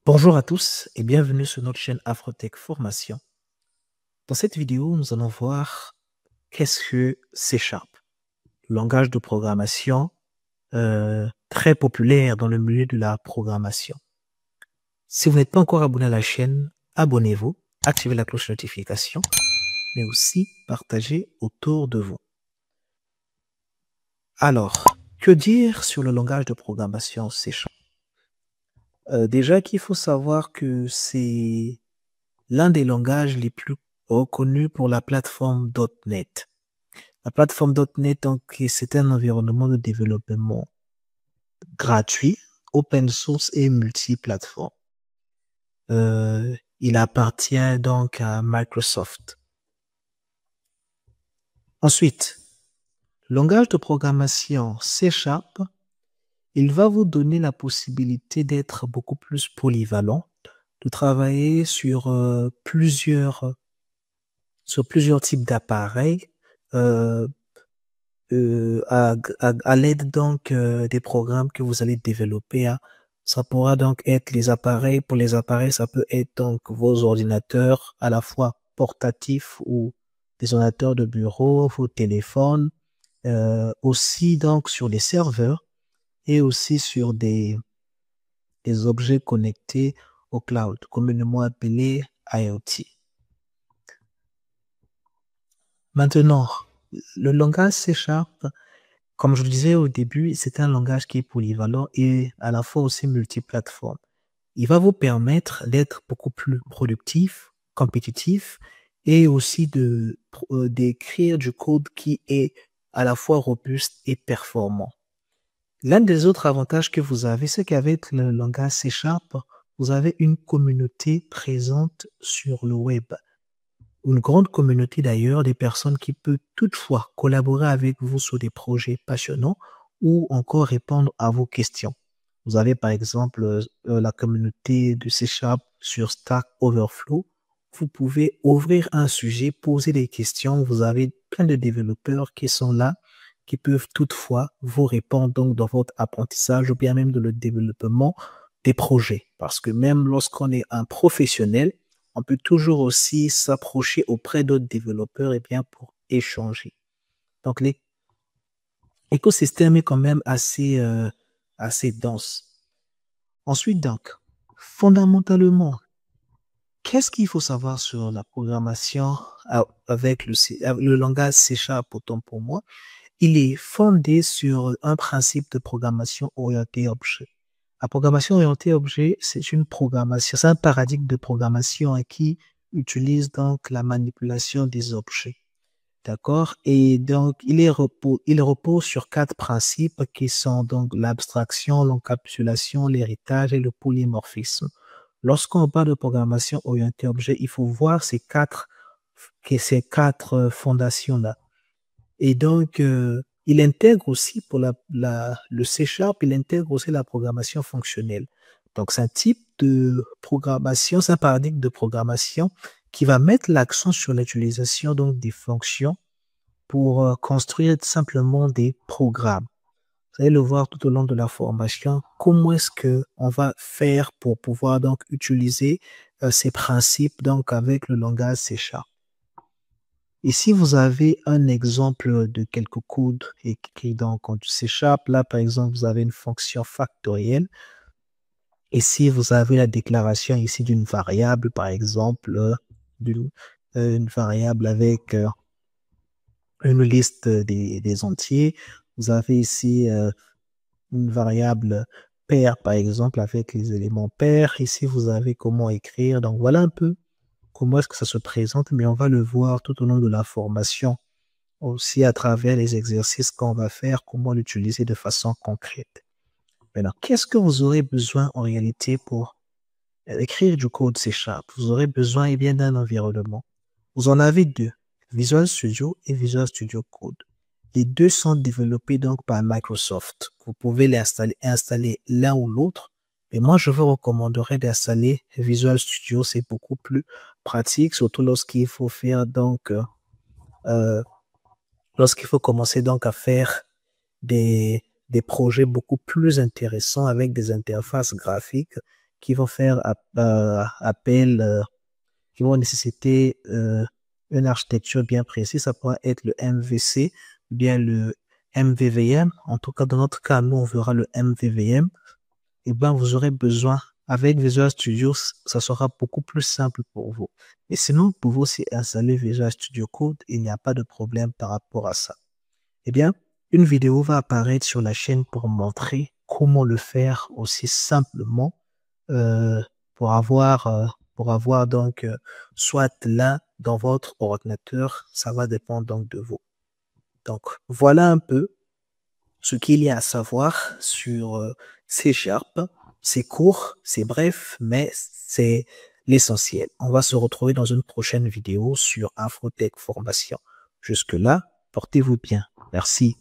Bonjour à tous et bienvenue sur notre chaîne Afrotech Formation. Dans cette vidéo, nous allons voir qu'est-ce que C#, langage de programmation très populaire dans le milieu de la programmation. Si vous n'êtes pas encore abonné à la chaîne, abonnez-vous, activez la cloche de notification, mais aussi partagez autour de vous. Alors, que dire sur le langage de programmation C#? Déjà qu'il faut savoir que c'est l'un des langages les plus reconnus pour la plateforme .NET. La plateforme .NET, donc, c'est un environnement de développement gratuit, open source et multiplateforme. Il appartient donc à Microsoft. Ensuite, langage de programmation C#, il va vous donner la possibilité d'être beaucoup plus polyvalent, de travailler sur plusieurs types d'appareils à l'aide donc des programmes que vous allez développer. Hein. Ça pourra donc être les appareils. Pour les appareils, ça peut être donc vos ordinateurs à la fois portatifs ou des ordinateurs de bureau, vos téléphones, aussi donc sur les serveurs et aussi sur des objets connectés au cloud, communément appelés IoT. Maintenant, le langage C#, comme je le disais au début, c'est un langage qui est polyvalent et à la fois aussi multiplateforme. Il va vous permettre d'être beaucoup plus productif, compétitif et aussi d'écrire du code qui est à la fois robuste et performant. L'un des autres avantages que vous avez, c'est qu'avec le langage C#, vous avez une communauté présente sur le web. Une grande communauté d'ailleurs, des personnes qui peuvent toutefois collaborer avec vous sur des projets passionnants ou encore répondre à vos questions. Vous avez par exemple la communauté de C# sur Stack Overflow. Vous pouvez ouvrir un sujet, poser des questions. Vous avez plein de développeurs qui sont là, qui peuvent toutefois vous répondre donc dans votre apprentissage ou bien même dans le développement des projets. Parce que même lorsqu'on est un professionnel, on peut toujours aussi s'approcher auprès d'autres développeurs et bien pour échanger. Donc, l'écosystème est quand même assez dense. Ensuite, donc, fondamentalement, qu'est-ce qu'il faut savoir sur la programmation avec le langage C# autant pour moi? Il est fondé sur un principe de programmation orientée objet. La programmation orientée objet, c'est une programmation, c'est un paradigme de programmation qui utilise donc la manipulation des objets. D'accord? Et donc, il repose sur 4 principes qui sont donc l'abstraction, l'encapsulation, l'héritage et le polymorphisme. Lorsqu'on parle de programmation orientée objet, il faut voir ces quatre fondations-là. Et donc, il intègre aussi pour le C#, il intègre aussi la programmation fonctionnelle. Donc, c'est un type de programmation, c'est un paradigme de programmation qui va mettre l'accent sur l'utilisation donc des fonctions pour construire simplement des programmes. Vous allez le voir tout au long de la formation, comment est-ce que on va faire pour pouvoir donc utiliser ces principes donc avec le langage C#. Ici, vous avez un exemple de quelques codes écrits dans C#. Là, par exemple, vous avez une fonction factorielle. Ici, vous avez la déclaration ici d'une variable, par exemple, une variable avec une liste des entiers. Vous avez ici une variable paire, par exemple, avec les éléments pairs. Ici, vous avez comment écrire. Donc, voilà un peu comment est-ce que ça se présente, mais on va le voir tout au long de la formation, aussi à travers les exercices qu'on va faire, comment l'utiliser de façon concrète. Maintenant, qu'est-ce que vous aurez besoin en réalité pour écrire du code C#? Vous aurez besoin bien d'un environnement. Vous en avez deux, Visual Studio et Visual Studio Code. Les deux sont développés donc par Microsoft. Vous pouvez installer l'un ou l'autre. Mais moi, je vous recommanderais d'installer Visual Studio. C'est beaucoup plus pratique, surtout lorsqu'il faut faire donc, lorsqu'il faut commencer donc à faire des projets beaucoup plus intéressants avec des interfaces graphiques qui vont faire appel, qui vont nécessiter une architecture bien précise. Ça pourra être le MVC, bien le MVVM. En tout cas, dans notre cas, nous, on verra le MVVM. Et ben, vous aurez besoin, avec Visual Studio, ça sera beaucoup plus simple pour vous. Et sinon, pour vous aussi installer Visual Studio Code, il n'y a pas de problème par rapport à ça. Eh bien, une vidéo va apparaître sur la chaîne pour montrer comment le faire aussi simplement euh, pour avoir donc soit l'un dans votre ordinateur, ça va dépendre donc de vous. Donc voilà un peu ce qu'il y a à savoir sur C Sharp. C'est court, c'est bref, mais c'est l'essentiel. On va se retrouver dans une prochaine vidéo sur Infotech Formation. Jusque-là, portez-vous bien. Merci.